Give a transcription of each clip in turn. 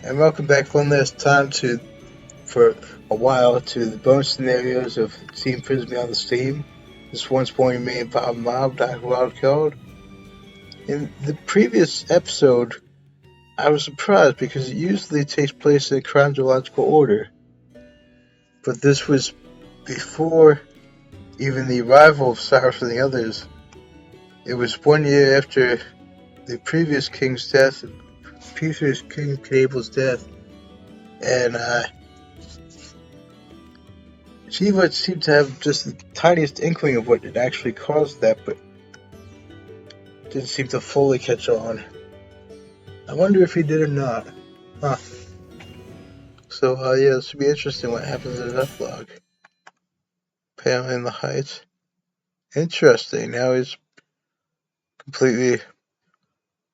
And welcome back one last time for a while, to the bonus scenarios of Team Frisbee on the Steam. This one's pointing me and Bob Mob, Dr. Wildcard. In the previous episode, I was surprised because it usually takes place in chronological order. But this was before even the arrival of Cyrus and the others. It was 1 year after the previous king's death, previous King Cable's death, and Jevite seemed to have just the tiniest inkling of what had actually caused that, but didn't seem to fully catch on. I wonder if he did or not. Huh. So, yeah, this would be interesting what happens in the epilogue. Pam in the Heights. Interesting. Now he's completely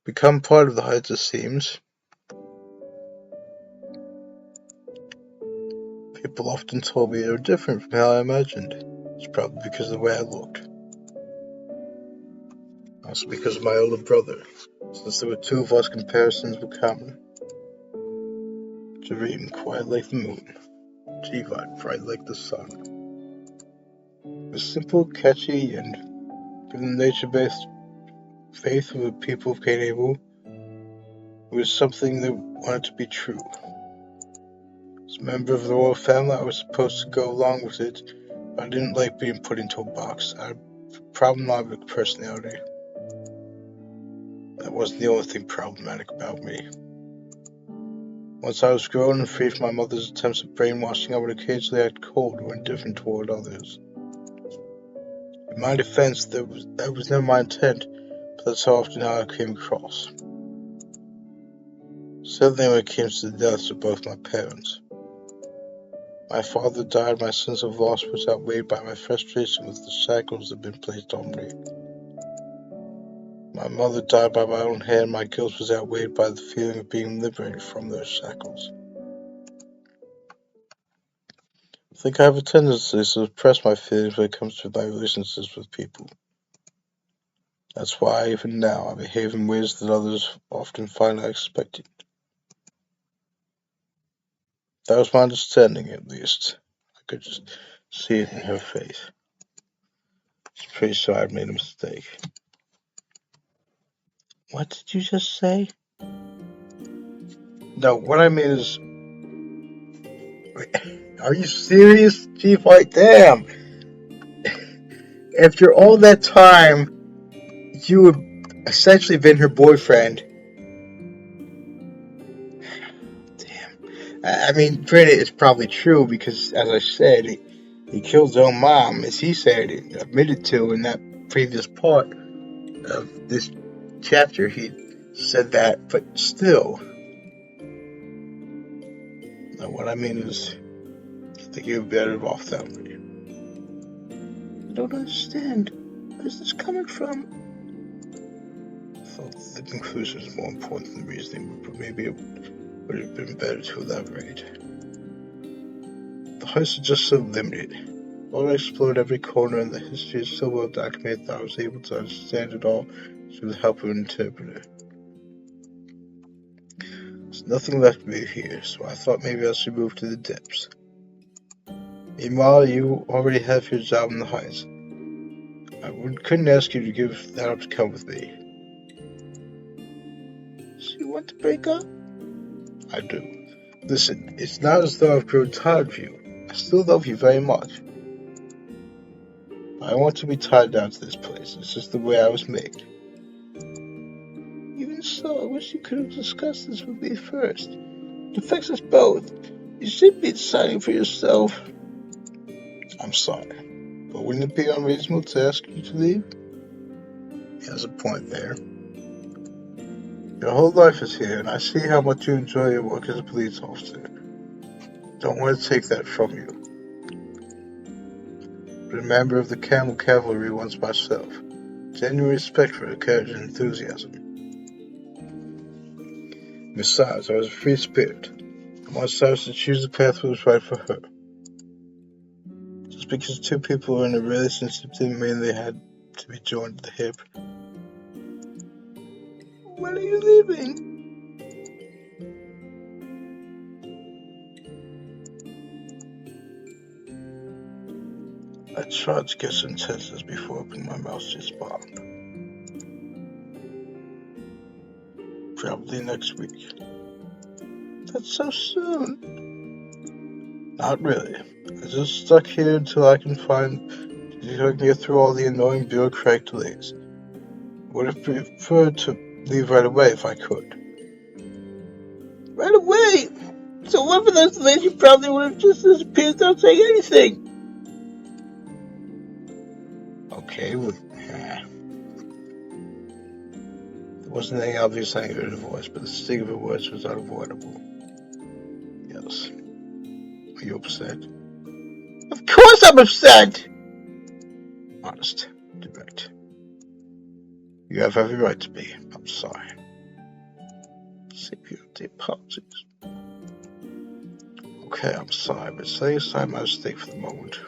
become part of the Heights, it seems. People often told me they were different from how I imagined. It's probably because of the way I looked. Also because of my older brother, since there were two of us, comparisons were common. Jevite quiet like the moon, Jevite bright like the sun. It was simple, catchy, and given the nature-based faith of the people of Cain Abel, it was something that wanted to be true. As a member of the royal family, I was supposed to go along with it, but I didn't like being put into a box. I had a problematic personality. That wasn't the only thing problematic about me. Once I was grown and free from my mother's attempts at brainwashing, I would occasionally act cold or indifferent toward others. In my defense, that was never my intent, but that's how often how I came across. Certainly when it came to the deaths of both my parents. My father died, my sense of loss was outweighed by my frustration with the shackles that had been placed on me. My mother died by my own hand, my guilt was outweighed by the feeling of being liberated from those shackles. I think I have a tendency to suppress my feelings when it comes to my relationships with people. That's why, even now, I behave in ways that others often find unexpected. That was my understanding, at least. I could just see it in her face. She's pretty sure I'd made a mistake. What did you just say? No, what I mean is... Are you serious, Chief White? Damn! After all that time, you have essentially been her boyfriend. Damn. I mean, granted, it's probably true because, as I said, he killed his own mom, as he said, admitted to in that previous part of this chapter. He said that, but still. Now, what I mean is, I think you're better off that way. I don't understand. Where's this coming from? I thought the conclusion was more important than the reasoning, but maybe it would have been better to elaborate. The heist is just so limited. While I explored every corner in the history is so well documented that I was able to understand it all through the help of an interpreter. There's nothing left of me here, so I thought maybe I should move to the depths. Meanwhile, you already have your job in the heights. I couldn't ask you to give that up to come with me. So you want to break up? I do. Listen, it's not as though I've grown tired of you. I still love you very much. I want to be tied down to this place. It's just the way I was made. Even so, I wish you could have discussed this with me first. It affects us both. You should be deciding for yourself. I'm sorry, but wouldn't it be unreasonable to ask you to leave? He has a point there. Your whole life is here, and I see how much you enjoy your work as a police officer. Don't want to take that from you. But a member of the Camel Cavalry once myself. Genuine respect for her courage and enthusiasm. Besides, I was a free spirit. I want Cyrus to choose the path that was right for her. Just because two people were in a relationship didn't mean they had to be joined at the hip. When are you leaving? I tried to get some tenses before opening my mouth to respond. Probably next week. That's so soon. Not really. I'm just stuck here until I can get through all the annoying bureaucratic delays. Would have preferred to leave right away if I could. Right away? So what for those delays you probably would have just disappeared without saying anything. Okay, well, there wasn't any obvious anger in her voice, but the sting of her words was unavoidable. Yes. Are you upset? Of course I'm upset! Honest. Direct. You have every right to be. I'm sorry. Save you the apologies. Okay, I'm sorry, but setting aside my mistake for the moment.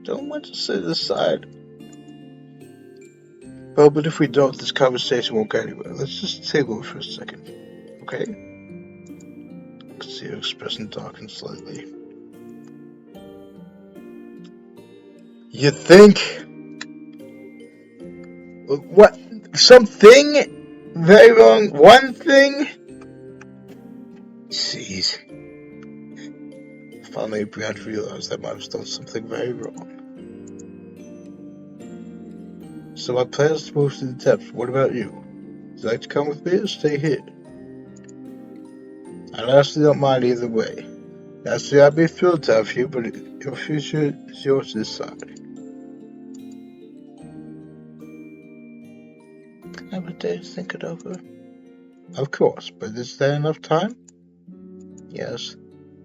Don't want to set it aside. Well, but if we don't, this conversation won't go anywhere. Let's just table it for a second, okay? I can see her expression darken slightly. You think? What? Something? Very wrong. One thing? Jeez. Finally, Brad realized that I might have done something very wrong. So my plans to move to the depths. What about you? Would you like to come with me or stay here? I honestly don't mind either way. Naturally, I'd be thrilled to have you, but your future is yours to decide. Have a day to think it over. Of course, but is there enough time? Yes.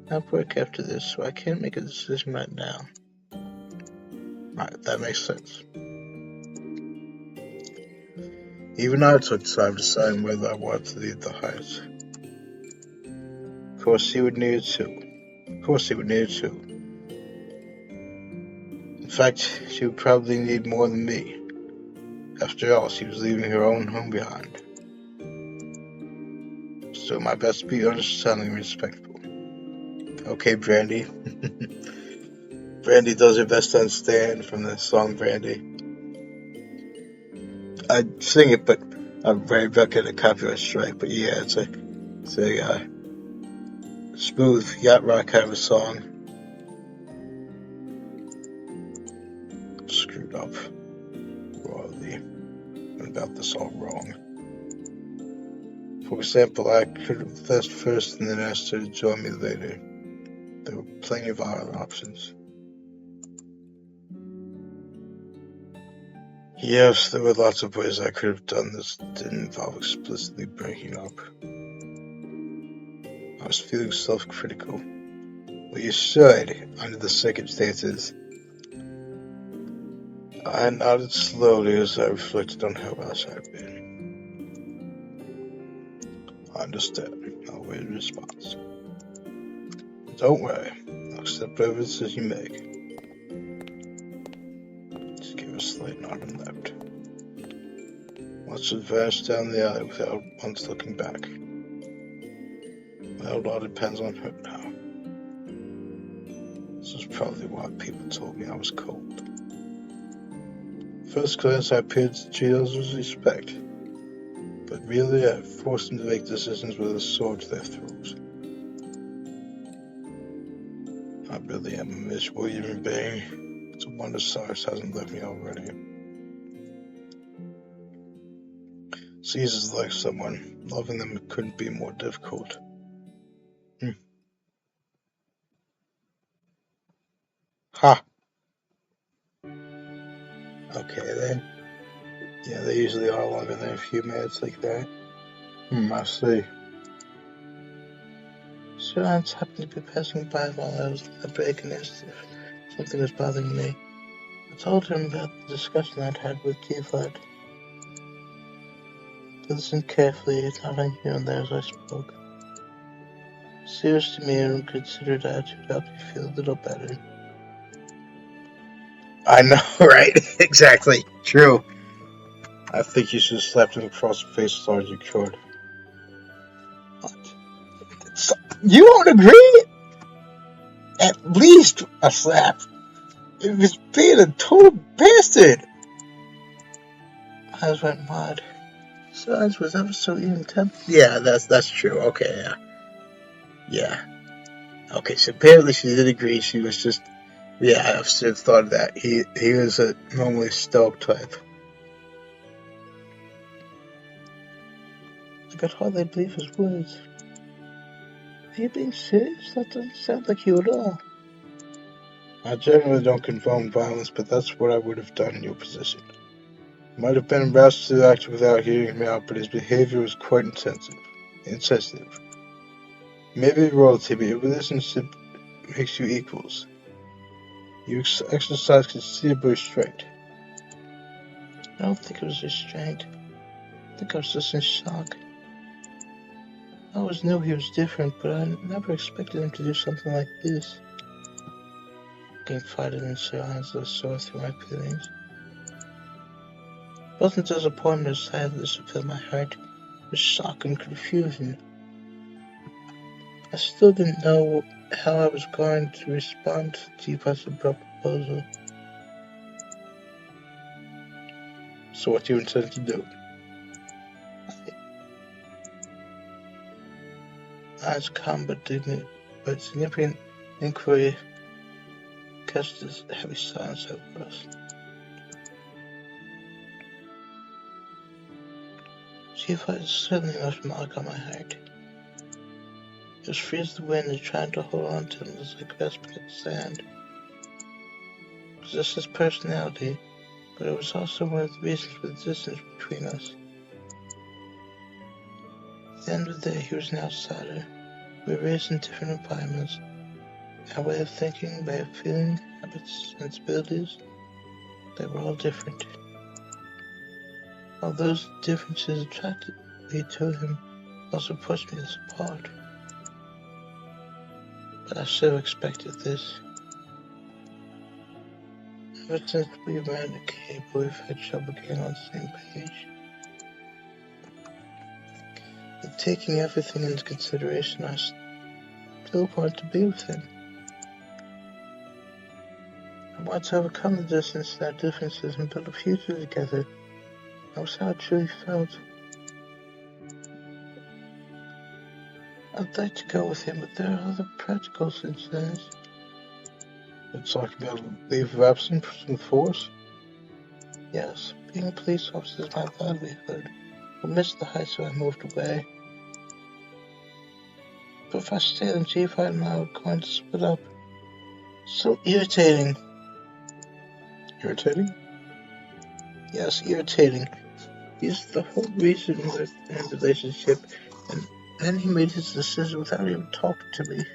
I have work after this, so I can't make a decision right now. Right, that makes sense. Even I took time deciding whether I wanted to leave the Heights. Of course, he would need it too. In fact, she would probably need more than me. After all, she was leaving her own home behind. So my best to be understanding and respectful. Okay, Brandy. Brandy does her best to understand from the song Brandy. I'd sing it, but I'm very about getting a copyright strike. But yeah, it's a smooth yacht rock kind of a song. Screwed up royally. I got this all wrong. For example, I could have left first and then asked her to join me later. There were plenty of other options. Yes, there were lots of ways I could have done this that didn't involve explicitly breaking up. I was feeling self-critical. Well, you should, under the circumstances. I nodded slowly as I reflected on how else I had been. I understand. I'll wait a response. Don't worry. I'll accept whatever decision you make. Just give a slight nod and left. Once it vanished down the alley without once looking back. Well, it all depends on her now. This is probably why people told me I was cold. First glance, I appeared to treat others with respect. But really, I forced them to make decisions with a sword to their throats. I really am a miserable human being. It's a wonder Cyrus hasn't left me already. Caesar's like someone. Loving them couldn't be more difficult. Ha! Okay then. Yeah, they usually are longer than a few minutes like that. I see. Sir Hans happened to be passing by while I was at the break and asked if something was bothering me. I told him about the discussion I'd had with Jevite. He listened carefully, nodding here and there as I spoke. Serious demeanor and considered attitude helped me feel a little better. I know, right? Exactly. True. I think you should have slapped him across the face as hard as you could. What? You don't agree? At least a slap. It was being a total bastard. My eyes went wide. Cyrus was ever so even tempted. Yeah, that's true. Okay, yeah. Okay, so apparently she did agree. She was just, yeah, I've sort of thought of that. He was a normally stoic type. I could hardly believe his words. Are you being serious? That doesn't sound like you at all. I generally don't condone violence, but that's what I would have done in your position. Might have been embarrassed to act without hearing him out, but his behavior was quite insensitive. Maybe royalty, but your relationship makes you equals. You exercise considerable restraint. I don't think it was restraint. I think I was just in shock. I always knew he was different, but I never expected him to do something like this. Getting fighted in silence that saw through my feelings. It wasn't disappointment or sadness that filled my heart. It was shock and confusion. I still didn't know how I was going to respond to Jevite's abrupt proposal. So what do you intend to do? Eyes calm but significant inquiry cast this heavy silence over us. Jevite certainly left a mark on my heart. It was free as the wind and trying to hold on to him was like grasping at sand. It was just his personality, but it was also one of the reasons for the distance between us. At the end of the day, he was an outsider. We were raised in different environments. Our way of thinking, way of feeling, habits, sensibilities, they were all different. All those differences attracted me to him, also pushed me apart. But I should have expected this. Ever since we ran the cable, we've had trouble getting on the same page. But taking everything into consideration, I still want to be with him. I want to overcome the distance and our differences and build a future together. That was how I truly felt. I'd like to go with him, but there are other practical concerns. It's like about leave of absence from the force? Yes, being a police officer is my livelihood. I'll miss the heights if I moved away. But if I stayed in Jevite and I were going to split up. So irritating. Irritating? Yes, irritating. He's the whole reason we're in a relationship, and then he made his decision without even talking to me.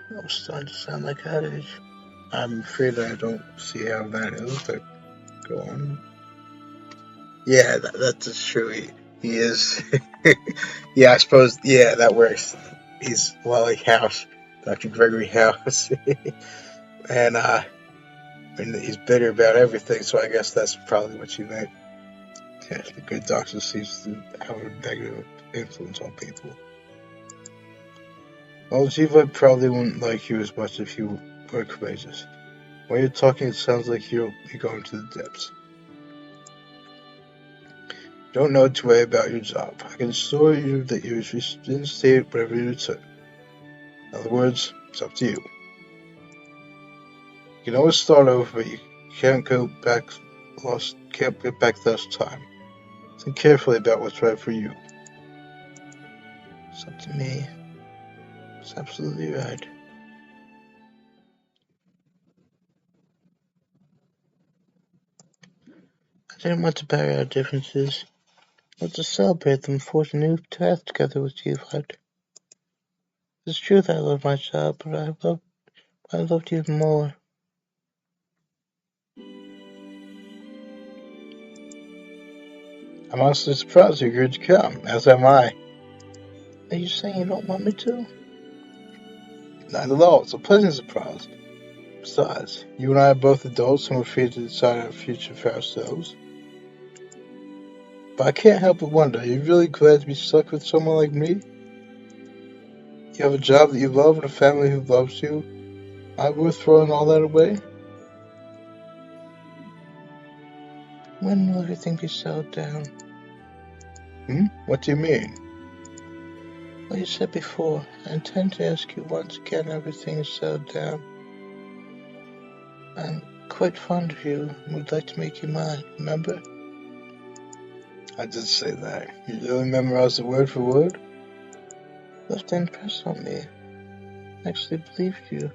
I was starting to sound like that age. I'm afraid I don't see how that is, but go on. Yeah, that's true. He is. Yeah, I suppose. Yeah, that works. He's like House, Dr. Gregory House, and he's bitter about everything. So I guess that's probably what you meant. Yeah, the good doctor seems to have a negative influence on people. Well, Jiva probably wouldn't like you as much if you were courageous. When you're talking, it sounds like you'll be going to the depths. Don't know to worry about your job. I can assure you that you will reinstate whenever you return. In other words, it's up to you. You can always start over, but you can't get back lost time. Think carefully about what's right for you. It's up to me. It's absolutely right. I didn't want to bury our differences. I wanted to celebrate them and forge a new path together with you, Fred. It's true that I love my job, but I loved you even more. I'm honestly surprised you agreed to come, as am I. Are you saying you don't want me to? Not at all. It's a pleasant surprise. Besides, you and I are both adults and we're free to decide our future for ourselves. But I can't help but wonder, are you really glad to be stuck with someone like me? You have a job that you love and a family who loves you. I worth throwing all that away? When will everything be settled down? What do you mean? Well, you said before, I intend to ask you once again everything is settled down. I'm quite fond of you and would like to make you mine, remember? I did say that. You really memorized the word for word? You have to impress on me. I actually believed you.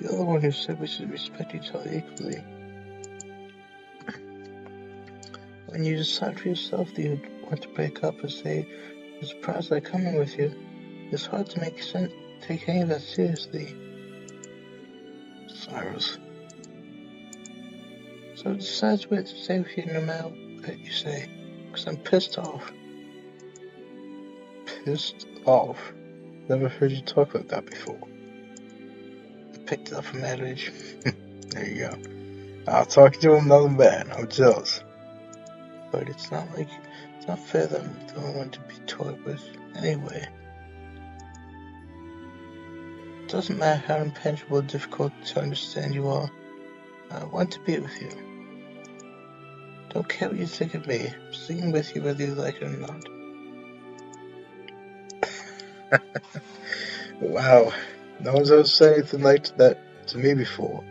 You're the one who said we should respect each other equally. When you decide for yourself that you want to break up or say you're surprised I come in with you, it's hard to take any of that seriously. Cyrus. So I decided to stay with you no matter what you say, because I'm pissed off. Pissed off? Never heard you talk like that before. I picked it up from marriage. There you go. I'll talk to another man. I'm jealous. But it's not fair that I'm the only one to be toyed with. Anyway. It doesn't matter how impenetrable or difficult to understand you are. I want to be with you. Don't care what you think of me. I'm sticking with you whether you like it or not. Wow. No one's ever said anything like that to me before.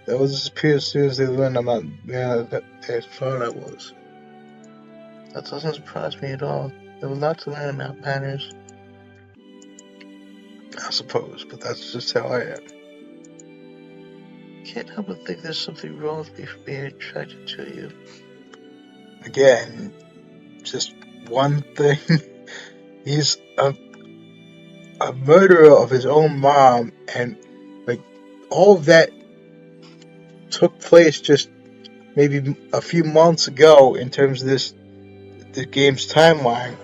They will disappear as soon as they learn I'm not that they thought I was. That doesn't surprise me at all. There was a lot to learn about manners. I suppose, but that's just how I am. Can't help but think there's something wrong with me for being attracted to you. Again, just one thing. He's a murderer of his own mom, and like all of that took place just maybe a few months ago in terms of the game's timeline.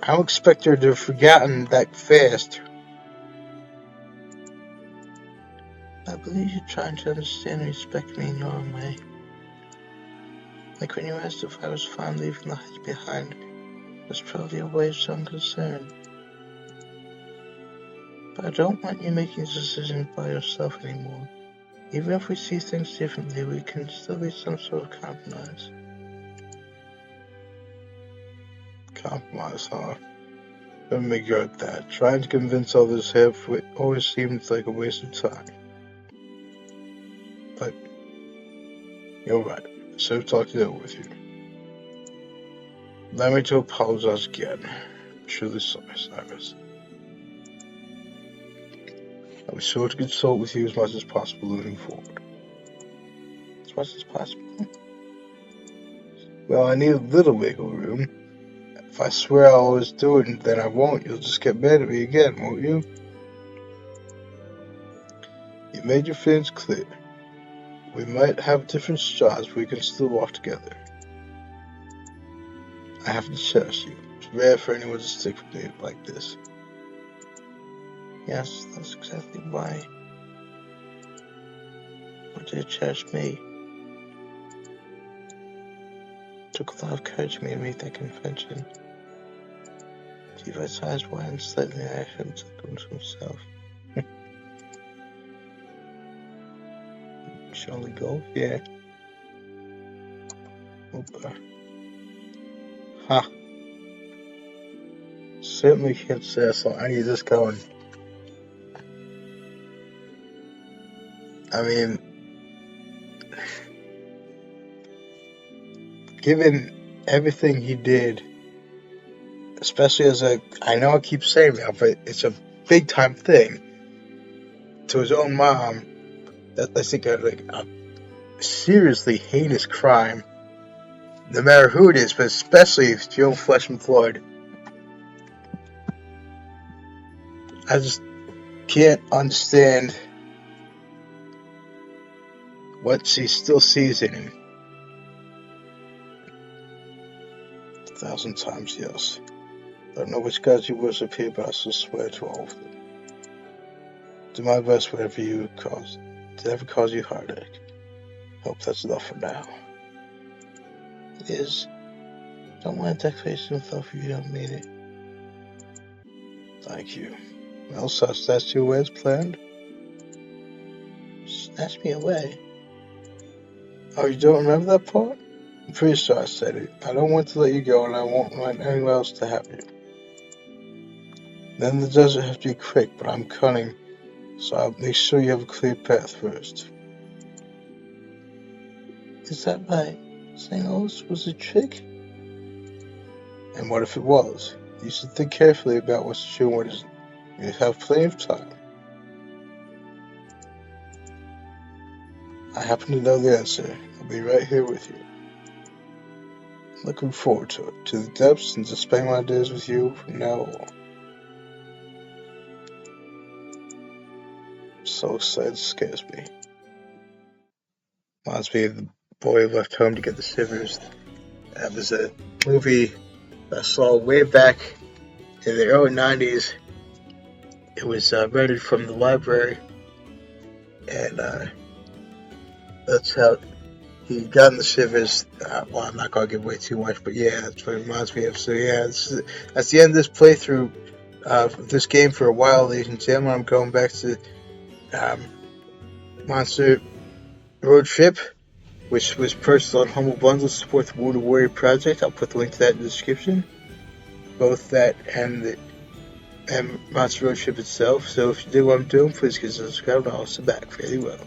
I don't expect her to have forgotten that fast. I believe you're trying to understand and respect me in your own way. Like when you asked if I was fine leaving the heights behind, that's probably a way of showing concern. But I don't want you making decisions by yourself anymore. Even if we see things differently, we can still reach some sort of compromise. Compromise, huh? Let me regret that. Trying to convince others halfway always seems like a waste of time. But you're right. I should have talked it over with you. Allow me to apologize again. I'm truly sorry, Cyrus. I'll be sure to consult with you as much as possible moving forward. As much as possible. Well, I need a little wiggle room. If I swear I'll always do it and then I won't, you'll just get mad at me again, won't you? You made your feelings clear. We might have different strides, but we can still walk together. I have to cherish you. It's rare for anyone to stick with me like this. Yes, that's exactly why. But to cherish me. It took a lot of courage for me to make that confession. Jevite's eyes widened slightly and I heard him chuckle to himself. Shall we go? Yeah. Okay. Ha. Certainly can't say so. I need this going. I mean, given everything he did, especially I know I keep saying that, but it's a big time thing to his own mom. That's like a seriously heinous crime, no matter who it is, but especially if it's your own flesh and blood. I just can't understand what she still sees in him. 1,000 times yes. I don't know which gods you worship here, but I shall swear to all of them. Do my best whatever you cause. Did it ever cause you heartache? Hope that's enough for now. It is. Don't want a declaration of love if you don't mean it. Thank you. Well, so I snatched you away as planned. Snatch me away? Oh, you don't remember that part? I'm pretty sure I said it. I don't want to let you go, and I won't want anyone else to have you. Then the desert has to be quick, but I'm cunning, so I'll make sure you have a clear path first. Is that right? Saying all this was a trick? And what if it was? You should think carefully about what's true and what isn't. You have plenty of time. I happen to know the answer. I'll be right here with you. Looking forward to it, to the depths, and to spend my days with you from now on. So excited, it scares me. Reminds me of the boy who left home to get the scissors. That was a movie I saw way back in the early 90s. It was rented from the library, and that's how he got in the shivers. Well, I'm not going to give away too much, but yeah, that's what it reminds me of. So yeah, that's the end of this playthrough of this game for a while, ladies and gentlemen. I'm going back to Monster Road Trip, which was purchased on Humble Bundle to support the Wounded Warrior Project. I'll put the link to that in the description. Both that and Monster Road Trip itself. So if you dig what I'm doing, please consider subscribing. I'll sit back fairly well.